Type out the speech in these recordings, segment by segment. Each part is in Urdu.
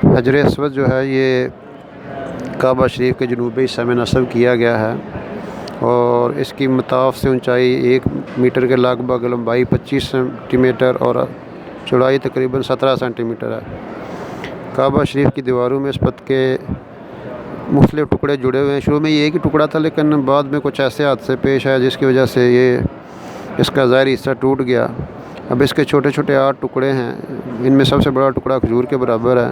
حجر اسود جو ہے یہ کعبہ شریف کے جنوبی حصہ میں نصب کیا گیا ہے، اور اس کی مطاف سے اونچائی 1 میٹر کے لگ بھگ، لمبائی 25 سینٹی میٹر اور چوڑائی تقریباً 17 سینٹی میٹر ہے۔ کعبہ شریف کی دیواروں میں اس پتھر کے مختلف ٹکڑے جڑے ہوئے ہیں۔ شروع میں یہ ایک ہی ٹکڑا تھا، لیکن بعد میں کچھ ایسے حادثے پیش آئے جس کی وجہ سے اس کا ظاہری حصہ ٹوٹ گیا۔ اب اس کے چھوٹے چھوٹے 8 ٹکڑے ہیں، ان میں سب سے بڑا ٹکڑا کھجور کے برابر ہے۔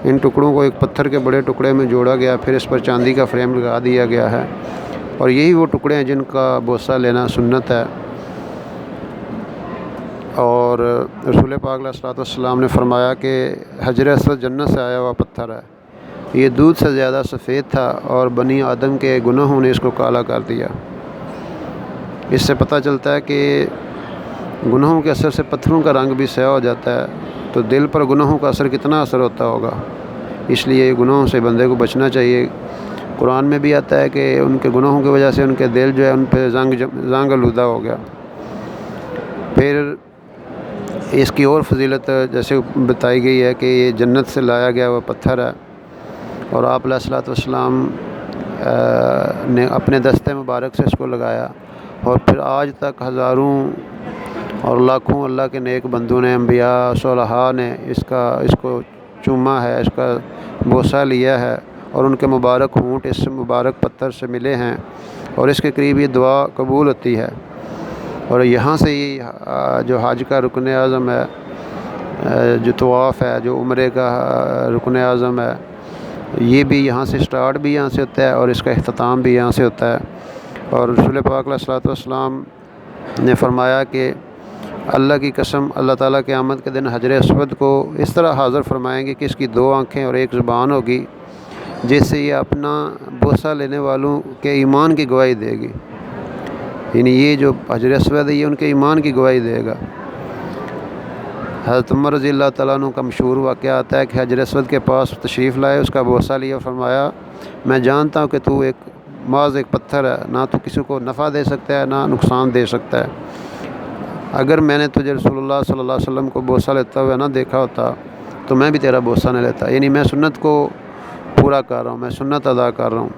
ان ٹکڑوں کو ایک پتھر کے بڑے ٹکڑے میں جوڑا گیا، پھر اس پر چاندی کا فریم لگا دیا گیا ہے، اور یہی وہ ٹکڑے ہیں جن کا بوسہ لینا سنت ہے۔ اور رسول پاک علیہ الصلوۃ والسلام نے فرمایا کہ حجر اسود جنت سے آیا ہوا پتھر ہے، یہ دودھ سے زیادہ سفید تھا اور بنی آدم کے گناہوں نے اس کو کالا کر دیا۔ اس سے پتہ چلتا ہے کہ گناہوں کے اثر سے پتھروں کا رنگ بھی سیاہ ہو جاتا ہے، تو دل پر گناہوں کا اثر کتنا اثر ہوتا ہوگا۔ اس لیے گناہوں سے بندے کو بچنا چاہیے۔ قرآن میں بھی آتا ہے کہ ان کے گناہوں کی وجہ سے ان کے دل جو ہے ان پہ زنگ آلودہ ہو گیا۔ پھر اس کی اور فضیلت جیسے بتائی گئی ہے کہ یہ جنت سے لایا گیا وہ پتھر ہے، اور آپ علیہ الصلوۃ والسلام نے اپنے دستے مبارک سے اس کو لگایا، اور پھر آج تک ہزاروں اور لاکھوں اللہ کے نیک بندوں نے، انبیاء صالحاء نے اس کو چوما ہے، اس کا بوسہ لیا ہے، اور ان کے مبارک ہونٹ اس مبارک پتھر سے ملے ہیں، اور اس کے قریب یہ دعا قبول ہوتی ہے۔ اور یہاں سے یہ جو حج کا رکن اعظم ہے، جو طواف ہے، جو عمرے کا رکن اعظم ہے، یہ بھی یہاں سے سٹارٹ بھی یہاں سے ہوتا ہے، اور اس کا اختتام بھی یہاں سے ہوتا ہے۔ اور رسول پاک علیہ الصلوۃ والسلام نے فرمایا کہ اللہ کی قسم، اللہ تعالیٰ قیامت کے دن حجر اسود کو اس طرح حاضر فرمائیں گے کہ اس کی 2 آنکھیں اور 1 زبان ہوگی، جس سے یہ اپنا بوسہ لینے والوں کے ایمان کی گواہی دے گی۔ یعنی یہ جو حجر اسود ہے یہ ان کے ایمان کی گواہی دے گا۔ حضرت عمر رضی اللہ تعالیٰ عنہ کا مشہور واقعہ آتا ہے کہ حجر اسود کے پاس تشریف لائے، اس کا بوسہ لیا، فرمایا میں جانتا ہوں کہ تو محض ایک پتھر ہے، نہ تو کسی کو نفع دے سکتا ہے نہ نقصان دے سکتا ہے۔ اگر میں نے تجھے رسول اللہ صلی اللہ علیہ وسلم کو بوسہ لیتا ہوا نہ دیکھا ہوتا تو میں بھی تیرا بوسہ نہ لیتا۔ یعنی میں سنت کو پورا کر رہا ہوں، میں سنت ادا کر رہا ہوں۔